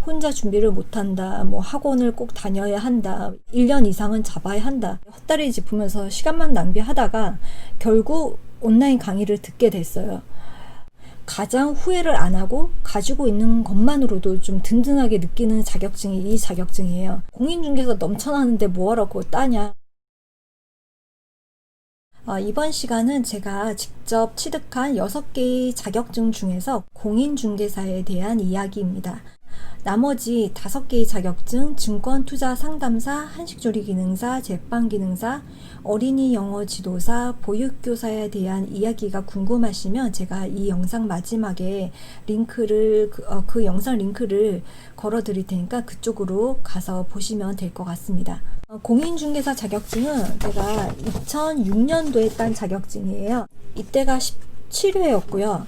혼자 준비를 못한다, 뭐 학원을 꼭 다녀야 한다, 1년 이상은 잡아야 한다, 헛다리 짚으면서 시간만 낭비하다가 결국 온라인 강의를 듣게 됐어요. 가장 후회를 안 하고 가지고 있는 것만으로도 좀 든든하게 느끼는 자격증이 이 자격증이에요. 공인중개사 넘쳐나는데 뭐하러 그거 따냐. 이번 시간은 제가 직접 취득한 6개의 자격증 중에서 공인중개사에 대한 이야기입니다. 나머지 5개의 자격증, 증권투자상담사, 한식조리기능사, 제빵기능사, 어린이 영어 지도사, 보육교사에 대한 이야기가 궁금하시면 제가 이 영상 마지막에 링크를 그 영상 링크를 걸어 드릴 테니까 그쪽으로 가서 보시면 될 것 같습니다. 공인중개사 자격증은 제가 2006년도에 딴 자격증이에요. 이때가 17회였고요.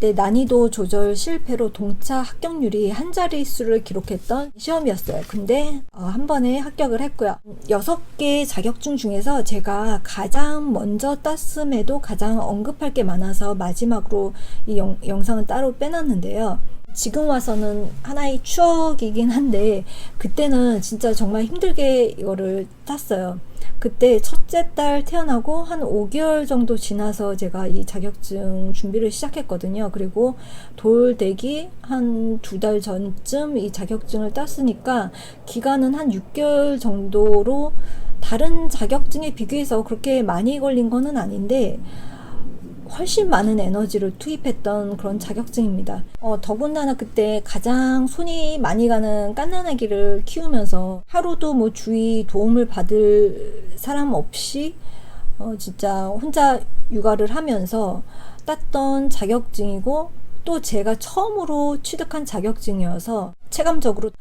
네, 난이도 조절 실패로 동차 합격률이 한 자릿수를 기록했던 시험이었어요. 근데 한 번에 합격을 했고요. 6개 자격증 중에서 제가 가장 먼저 땄음에도 가장 언급할 게 많아서 마지막으로 이 영상은 따로 빼놨는데요. 지금 와서는 하나의 추억이긴 한데 그때는 진짜 정말 힘들게 이거를 땄어요. 그때 첫째 딸 태어나고 한 5개월 정도 지나서 제가 이 자격증 준비를 시작했거든요. 그리고 돌되기 한 2달 전쯤 이 자격증을 땄으니까 기간은 한 6개월 정도로 다른 자격증에 비교해서 그렇게 많이 걸린 거는 아닌데 훨씬 많은 에너지를 투입했던 그런 자격증입니다. 더군다나 그때 가장 손이 많이 가는 갓난아기를 키우면서 하루도 뭐 주위 도움을 받을 사람 없이 진짜 혼자 육아를 하면서 땄던 자격증이고 또 제가 처음으로 취득한 자격증이어서 체감적으로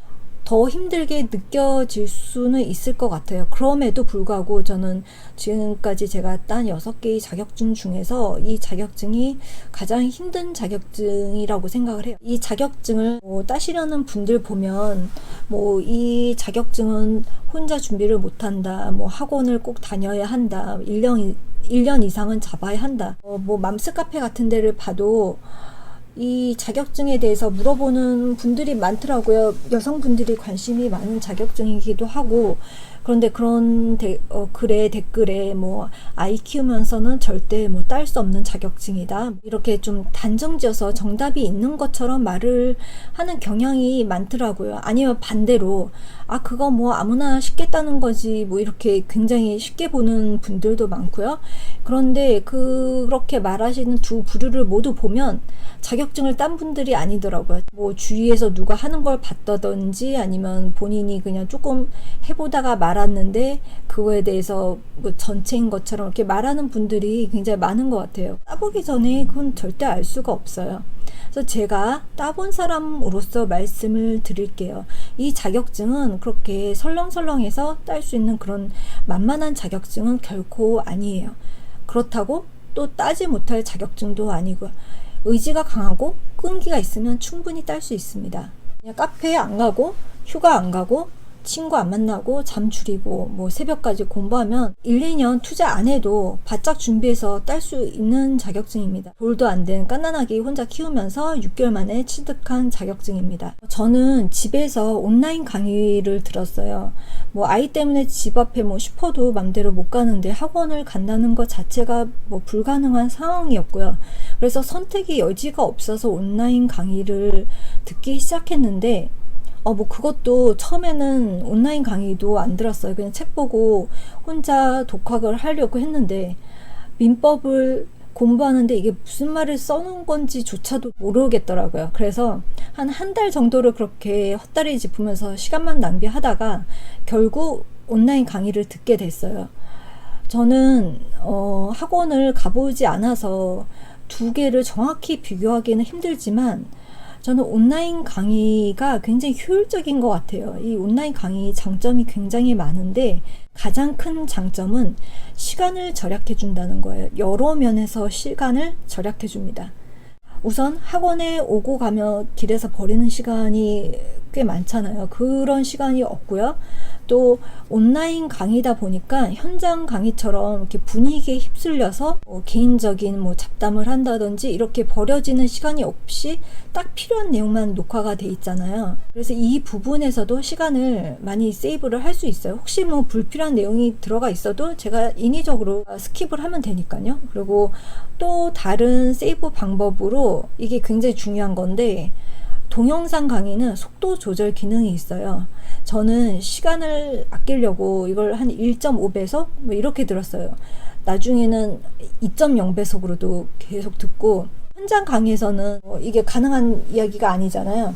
더 힘들게 느껴질 수는 있을 것 같아요. 그럼에도 불구하고 저는 지금까지 제가 딴 6개의 자격증 중에서 이 자격증이 가장 힘든 자격증이라고 생각을 해요. 이 자격증을 따시려는 분들 보면 이 자격증은 혼자 준비를 못한다, 학원을 꼭 다녀야 한다, 1년 이상은 잡아야 한다, 맘스 카페 같은 데를 봐도 이 자격증에 대해서 물어보는 분들이 많더라고요. 여성분들이 관심이 많은 자격증이기도 하고. 그런데 그런 글에 댓글에 아이 키우면서는 절대 딸 수 없는 자격증이다, 이렇게 좀 단정지어서 정답이 있는 것처럼 말을 하는 경향이 많더라고요. 아니면 반대로 그거 아무나 쉽게 따는 거지, 이렇게 굉장히 쉽게 보는 분들도 많고요. 그런데 그렇게 말하시는 두 부류를 모두 보면 자격증을 딴 분들이 아니더라고요. 주위에서 누가 하는 걸 봤다든지 아니면 본인이 그냥 조금 해보다가 말았는데 그거에 대해서 전체인 것처럼 이렇게 말하는 분들이 굉장히 많은 것 같아요. 따보기 전에 그건 절대 알 수가 없어요. 그래서 제가 따본 사람으로서 말씀을 드릴게요. 이 자격증은 그렇게 설렁설렁해서 딸 수 있는 그런 만만한 자격증은 결코 아니에요. 그렇다고 또 따지 못할 자격증도 아니고요. 의지가 강하고 끈기가 있으면 충분히 딸 수 있습니다. 그냥 카페에 안 가고 휴가 안 가고 친구 안 만나고 잠 줄이고 새벽까지 공부하면 1, 2년 투자 안 해도 바짝 준비해서 딸 수 있는 자격증입니다. 돌도 안 된 갓난아기 혼자 키우면서 6개월 만에 취득한 자격증입니다. 저는 집에서 온라인 강의를 들었어요. 아이 때문에 집 앞에 슈퍼도 맘대로 못 가는데 학원을 간다는 것 자체가 불가능한 상황이었고요. 그래서 선택의 여지가 없어서 온라인 강의를 듣기 시작했는데 그것도 처음에는 온라인 강의도 안 들었어요. 그냥 책 보고 혼자 독학을 하려고 했는데 민법을 공부하는데 이게 무슨 말을 써놓은 건지조차도 모르겠더라고요. 그래서 한 달 정도를 그렇게 헛다리 짚으면서 시간만 낭비하다가 결국 온라인 강의를 듣게 됐어요. 저는 학원을 가보지 않아서 두 개를 정확히 비교하기는 힘들지만 저는 온라인 강의가 굉장히 효율적인 것 같아요. 이 온라인 강의 장점이 굉장히 많은데 가장 큰 장점은 시간을 절약해 준다는 거예요. 여러 면에서 시간을 절약해 줍니다. 우선 학원에 오고 가며 길에서 버리는 시간이 꽤 많잖아요. 그런 시간이 없고요. 또 온라인 강의다 보니까 현장 강의처럼 이렇게 분위기에 휩쓸려서 개인적인 잡담을 한다든지 이렇게 버려지는 시간이 없이 딱 필요한 내용만 녹화가 돼 있잖아요. 그래서 이 부분에서도 시간을 많이 세이브를 할 수 있어요. 혹시 불필요한 내용이 들어가 있어도 제가 인위적으로 스킵을 하면 되니까요. 그리고 또 다른 세이브 방법으로, 이게 굉장히 중요한 건데, 동영상 강의는 속도 조절 기능이 있어요. 저는 시간을 아끼려고 이걸 한 1.5배속 이렇게 들었어요. 나중에는 2.0배속으로도 계속 듣고, 현장 강의에서는 이게 가능한 이야기가 아니잖아요.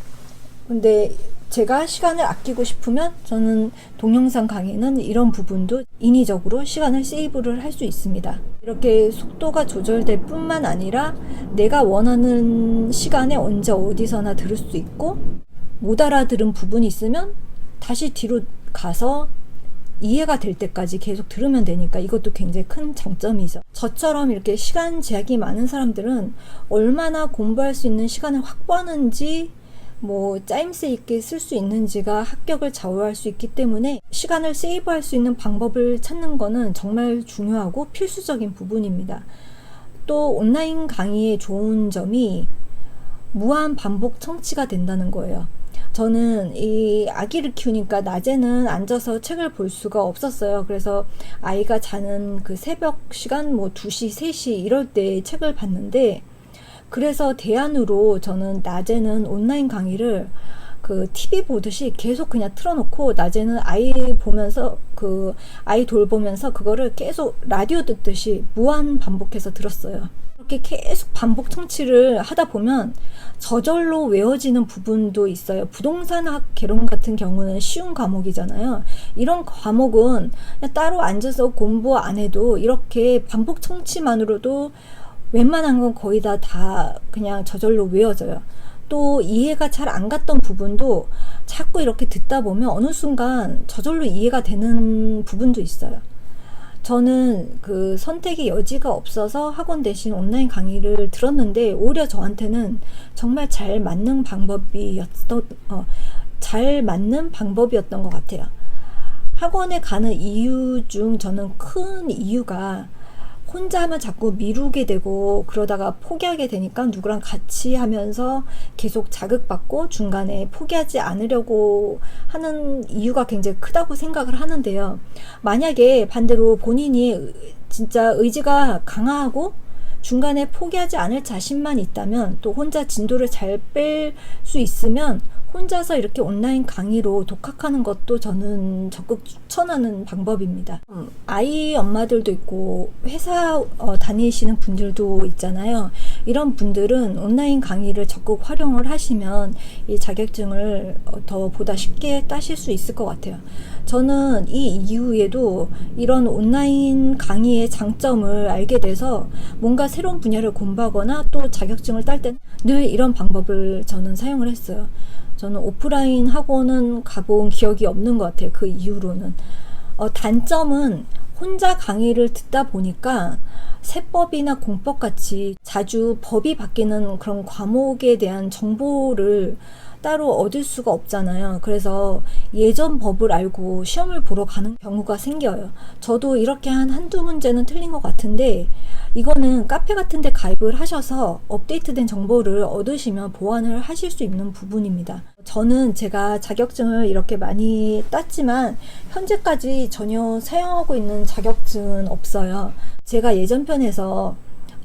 근데 제가 시간을 아끼고 싶으면 저는 동영상 강의는 이런 부분도 인위적으로 시간을 세이브를 할 수 있습니다. 이렇게 속도가 조절될 뿐만 아니라 내가 원하는 시간에 언제 어디서나 들을 수 있고, 못 알아들은 부분이 있으면 다시 뒤로 가서 이해가 될 때까지 계속 들으면 되니까 이것도 굉장히 큰 장점이죠. 저처럼 이렇게 시간 제약이 많은 사람들은 얼마나 공부할 수 있는 시간을 확보하는지, 짜임새 있게 쓸 수 있는지가 합격을 좌우할 수 있기 때문에 시간을 세이브할 수 있는 방법을 찾는 거는 정말 중요하고 필수적인 부분입니다. 또 온라인 강의의 좋은 점이 무한 반복 청취가 된다는 거예요. 저는 이 아기를 키우니까 낮에는 앉아서 책을 볼 수가 없었어요. 그래서 아이가 자는 그 새벽 시간 2시, 3시 이럴 때 책을 봤는데, 그래서 대안으로 저는 낮에는 온라인 강의를 TV 보듯이 계속 그냥 틀어놓고 낮에는 아이 보면서 아이 돌보면서 그거를 계속 라디오 듣듯이 무한 반복해서 들었어요. 이렇게 계속 반복 청취를 하다 보면 저절로 외워지는 부분도 있어요. 부동산학 개론 같은 경우는 쉬운 과목이잖아요. 이런 과목은 그냥 따로 앉아서 공부 안 해도 이렇게 반복 청취만으로도 웬만한 건 거의 다 그냥 저절로 외워져요. 또 이해가 잘 안 갔던 부분도 자꾸 이렇게 듣다 보면 어느 순간 저절로 이해가 되는 부분도 있어요. 저는 선택의 여지가 없어서 학원 대신 온라인 강의를 들었는데, 오히려 저한테는 정말 잘 맞는 방법이었던 것 같아요. 학원에 가는 이유 중 저는 큰 이유가, 혼자 하면 자꾸 미루게 되고 그러다가 포기하게 되니까 누구랑 같이 하면서 계속 자극받고 중간에 포기하지 않으려고 하는 이유가 굉장히 크다고 생각을 하는데요. 만약에 반대로 본인이 진짜 의지가 강하고 중간에 포기하지 않을 자신만 있다면, 또 혼자 진도를 잘 뺄 수 있으면 혼자서 이렇게 온라인 강의로 독학하는 것도 저는 적극 추천하는 방법입니다. 아이 엄마들도 있고 회사 다니시는 분들도 있잖아요. 이런 분들은 온라인 강의를 적극 활용을 하시면 이 자격증을 더 보다 쉽게 따실 수 있을 것 같아요. 저는 이 이후에도 이런 온라인 강의의 장점을 알게 돼서 뭔가 새로운 분야를 공부하거나 또 자격증을 딸 때 늘 이런 방법을 저는 사용을 했어요. 저는 오프라인 학원은 가본 기억이 없는 것 같아요. 그 이후로는. 단점은 혼자 강의를 듣다 보니까 세법이나 공법 같이 자주 법이 바뀌는 그런 과목에 대한 정보를 따로 얻을 수가 없잖아요. 그래서 예전 법을 알고 시험을 보러 가는 경우가 생겨요. 저도 이렇게 한두 문제는 틀린 것 같은데, 이거는 카페 같은 데 가입을 하셔서 업데이트된 정보를 얻으시면 보완을 하실 수 있는 부분입니다. 저는 제가 자격증을 이렇게 많이 땄지만 현재까지 전혀 사용하고 있는 자격증은 없어요. 제가 예전 편에서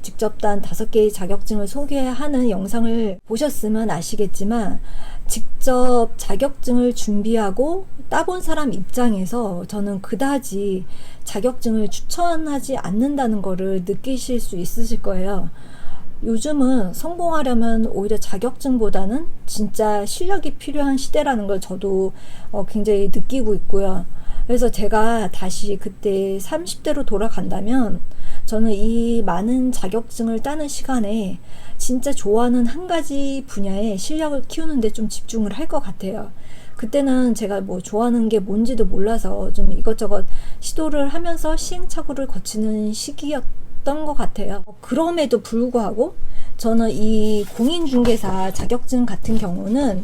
직접 딴 5개의 자격증을 소개하는 영상을 보셨으면 아시겠지만, 직접 자격증을 준비하고 따본 사람 입장에서 저는 그다지 자격증을 추천하지 않는다는 거를 느끼실 수 있으실 거예요. 요즘은 성공하려면 오히려 자격증보다는 진짜 실력이 필요한 시대라는 걸 저도 굉장히 느끼고 있고요. 그래서 제가 다시 그때 30대로 돌아간다면 저는 이 많은 자격증을 따는 시간에 진짜 좋아하는 한 가지 분야에 실력을 키우는데 좀 집중을 할 것 같아요. 그때는 제가 좋아하는 게 뭔지도 몰라서 좀 이것저것 시도를 하면서 시행착오를 거치는 시기였던 것 같아요. 그럼에도 불구하고 저는 이 공인중개사 자격증 같은 경우는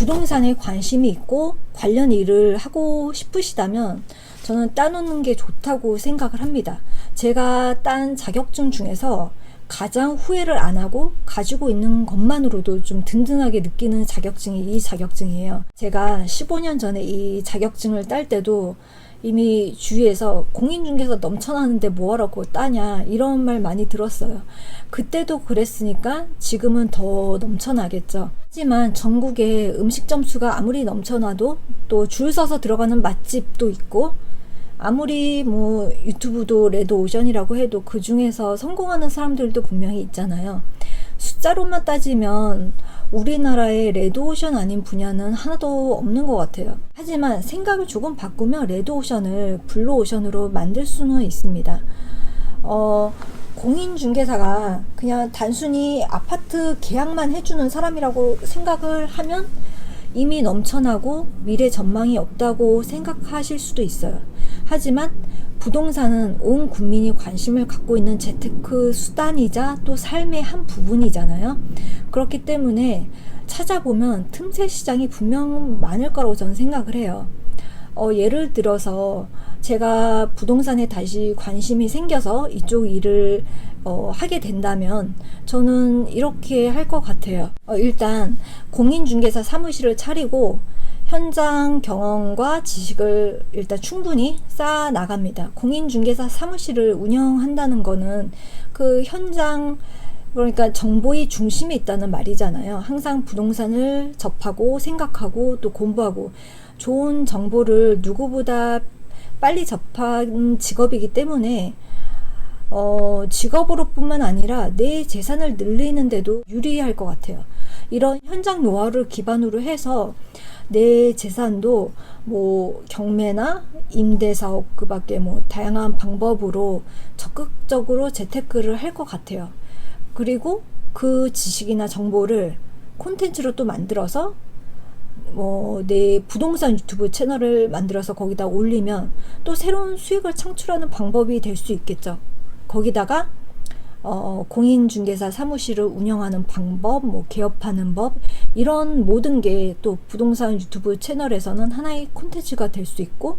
부동산에 관심이 있고 관련 일을 하고 싶으시다면 저는 따놓는 게 좋다고 생각을 합니다. 제가 딴 자격증 중에서 가장 후회를 안 하고 가지고 있는 것만으로도 좀 든든하게 느끼는 자격증이 이 자격증이에요. 제가 15년 전에 이 자격증을 딸 때도 이미 주위에서 공인중개사 넘쳐나는데 뭐하러 그거 따냐 이런 말 많이 들었어요. 그때도 그랬으니까 지금은 더 넘쳐나겠죠. 하지만 전국에 음식점 수가 아무리 넘쳐나도 또 줄 서서 들어가는 맛집도 있고, 아무리 뭐 유튜브도 레드오션이라고 해도 그 중에서 성공하는 사람들도 분명히 있잖아요. 숫자로만 따지면 우리나라의 레드오션 아닌 분야는 하나도 없는 것 같아요. 하지만 생각을 조금 바꾸면 레드오션을 블루오션으로 만들 수는 있습니다. 공인중개사가 그냥 단순히 아파트 계약만 해주는 사람이라고 생각을 하면 이미 넘쳐나고 미래 전망이 없다고 생각하실 수도 있어요. 하지만 부동산은 온 국민이 관심을 갖고 있는 재테크 수단이자 또 삶의 한 부분이잖아요. 그렇기 때문에 찾아보면 틈새 시장이 분명 많을 거라고 저는 생각을 해요. 예를 들어서 제가 부동산에 다시 관심이 생겨서 이쪽 일을 하게 된다면 저는 이렇게 할 것 같아요. 일단 공인중개사 사무실을 차리고 현장 경험과 지식을 일단 충분히 쌓아 나갑니다. 공인중개사 사무실을 운영한다는 거는 그 현장, 그러니까 정보의 중심에 있다는 말이잖아요. 항상 부동산을 접하고 생각하고 또 공부하고 좋은 정보를 누구보다 빨리 접한 직업이기 때문에 직업으로 뿐만 아니라 내 재산을 늘리는데도 유리할 것 같아요. 이런 현장 노하우를 기반으로 해서 내 재산도 뭐 경매나 임대사업 그 밖에 뭐 다양한 방법으로 적극적으로 재테크를 할 것 같아요. 그리고 그 지식이나 정보를 콘텐츠로 또 만들어서 내 부동산 유튜브 채널을 만들어서 거기다 올리면 또 새로운 수익을 창출하는 방법이 될 수 있겠죠. 거기다가 공인중개사 사무실을 운영하는 방법, 개업하는 법, 이런 모든 게 또 부동산 유튜브 채널에서는 하나의 콘텐츠가 될 수 있고,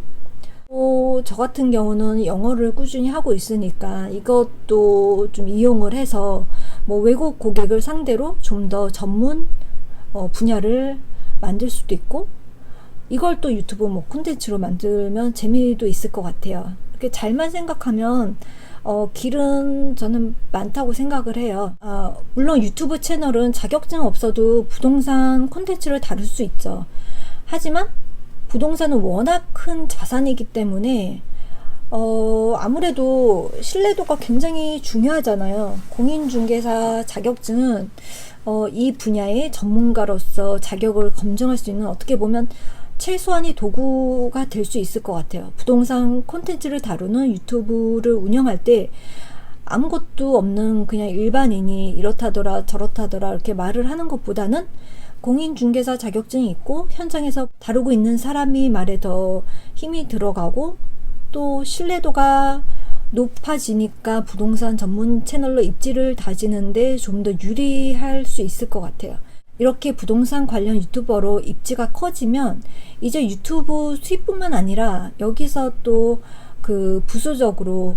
저 같은 경우는 영어를 꾸준히 하고 있으니까 이것도 좀 이용을 해서 외국 고객을 상대로 좀 더 전문 분야를 만들 수도 있고, 이걸 또 유튜브 콘텐츠로 만들면 재미도 있을 것 같아요. 이렇게 잘만 생각하면 길은 저는 많다고 생각을 해요. 물론 유튜브 채널은 자격증 없어도 부동산 콘텐츠를 다룰 수 있죠. 하지만 부동산은 워낙 큰 자산이기 때문에 아무래도 신뢰도가 굉장히 중요하잖아요. 공인중개사 자격증은 이 분야의 전문가로서 자격을 검증할 수 있는, 어떻게 보면 최소한의 도구가 될 수 있을 것 같아요. 부동산 콘텐츠를 다루는 유튜브를 운영할 때 아무것도 없는 그냥 일반인이 이렇다더라 저렇다더라 이렇게 말을 하는 것보다는 공인중개사 자격증이 있고 현장에서 다루고 있는 사람이 말에 더 힘이 들어가고 또 신뢰도가 높아지니까 부동산 전문 채널로 입지를 다지는데 좀 더 유리할 수 있을 것 같아요. 이렇게 부동산 관련 유튜버로 입지가 커지면 이제 유튜브 수입뿐만 아니라 여기서 또 그 부수적으로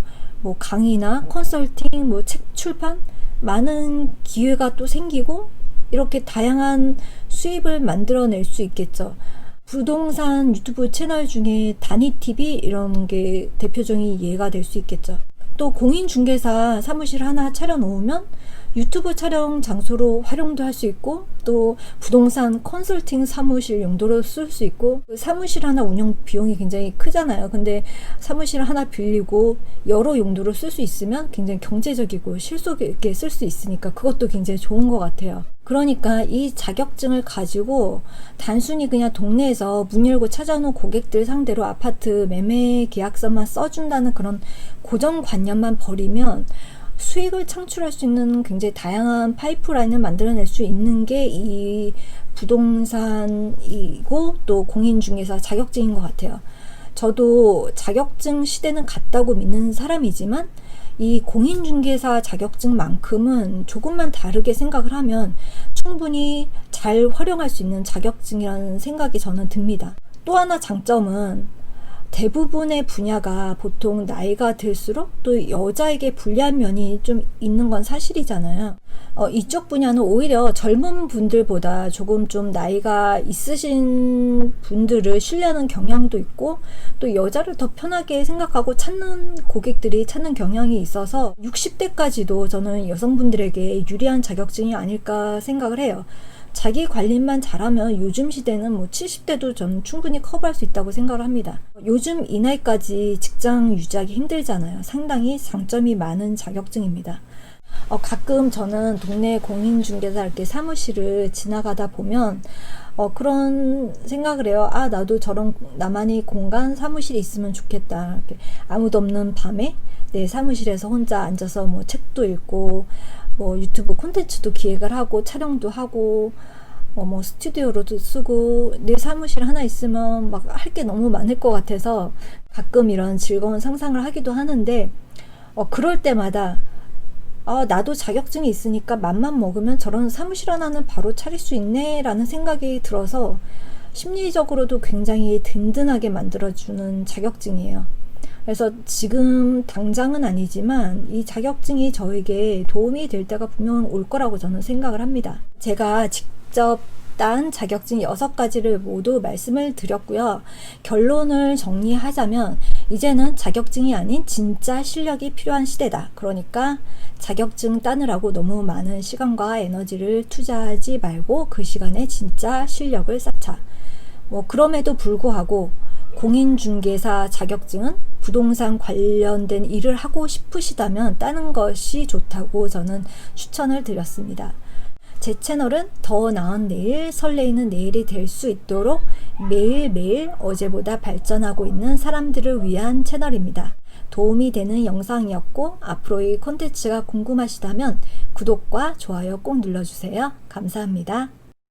강의나 컨설팅, 책 출판, 많은 기회가 또 생기고 이렇게 다양한 수입을 만들어낼 수 있겠죠. 부동산 유튜브 채널 중에 다니TV 이런 게 대표적인 예가 될 수 있겠죠. 또 공인중개사 사무실 하나 차려놓으면 유튜브 촬영 장소로 활용도 할 수 있고 또 부동산 컨설팅 사무실 용도로 쓸 수 있고, 사무실 하나 운영 비용이 굉장히 크잖아요. 근데 사무실 하나 빌리고 여러 용도로 쓸 수 있으면 굉장히 경제적이고 실속 있게 쓸 수 있으니까 그것도 굉장히 좋은 것 같아요. 그러니까 이 자격증을 가지고 단순히 그냥 동네에서 문 열고 찾아오는 고객들 상대로 아파트 매매 계약서만 써준다는 그런 고정관념만 버리면 수익을 창출할 수 있는 굉장히 다양한 파이프라인을 만들어낼 수 있는 게 이 부동산이고 또 공인중개사 자격증인 것 같아요. 저도 자격증 시대는 갔다고 믿는 사람이지만 이 공인중개사 자격증만큼은 조금만 다르게 생각을 하면 충분히 잘 활용할 수 있는 자격증이라는 생각이 저는 듭니다. 또 하나 장점은 대부분의 분야가 보통 나이가 들수록 또 여자에게 불리한 면이 좀 있는 건 사실이잖아요. 이쪽 분야는 오히려 젊은 분들보다 조금 좀 나이가 있으신 분들을 신뢰하는 경향도 있고, 또 여자를 더 편하게 생각하고 찾는 고객들이 찾는 경향이 있어서 60대까지도 저는 여성분들에게 유리한 자격증이 아닐까 생각을 해요. 자기 관리만 잘하면 요즘 시대는 뭐 70대도 저는 충분히 커버할 수 있다고 생각을 합니다. 요즘 이 나이까지 직장 유지하기 힘들잖아요. 상당히 장점이 많은 자격증입니다. 가끔 저는 동네 공인중개사 이렇게 사무실을 지나가다 보면 그런 생각을 해요. 나도 저런 나만의 공간 사무실이 있으면 좋겠다. 이렇게 아무도 없는 밤에 내 사무실에서 혼자 앉아서 뭐 책도 읽고 뭐 유튜브 콘텐츠도 기획을 하고 촬영도 하고 뭐 스튜디오로도 쓰고, 내 사무실 하나 있으면 막 할 게 너무 많을 것 같아서 가끔 이런 즐거운 상상을 하기도 하는데, 그럴 때마다 나도 자격증이 있으니까 맘만 먹으면 저런 사무실 하나는 바로 차릴 수 있네 라는 생각이 들어서 심리적으로도 굉장히 든든하게 만들어주는 자격증이에요. 그래서 지금 당장은 아니지만 이 자격증이 저에게 도움이 될 때가 분명 올 거라고 저는 생각을 합니다. 제가 직접 딴 자격증 6가지를 모두 말씀을 드렸고요. 결론을 정리하자면 이제는 자격증이 아닌 진짜 실력이 필요한 시대다. 그러니까 자격증 따느라고 너무 많은 시간과 에너지를 투자하지 말고 그 시간에 진짜 실력을 쌓자. 그럼에도 불구하고 공인중개사 자격증은 부동산 관련된 일을 하고 싶으시다면 따는 것이 좋다고 저는 추천을 드렸습니다. 제 채널은 더 나은 내일, 설레이는 내일이 될 수 있도록 매일매일 어제보다 발전하고 있는 사람들을 위한 채널입니다. 도움이 되는 영상이었고 앞으로의 콘텐츠가 궁금하시다면 구독과 좋아요 꼭 눌러주세요. 감사합니다.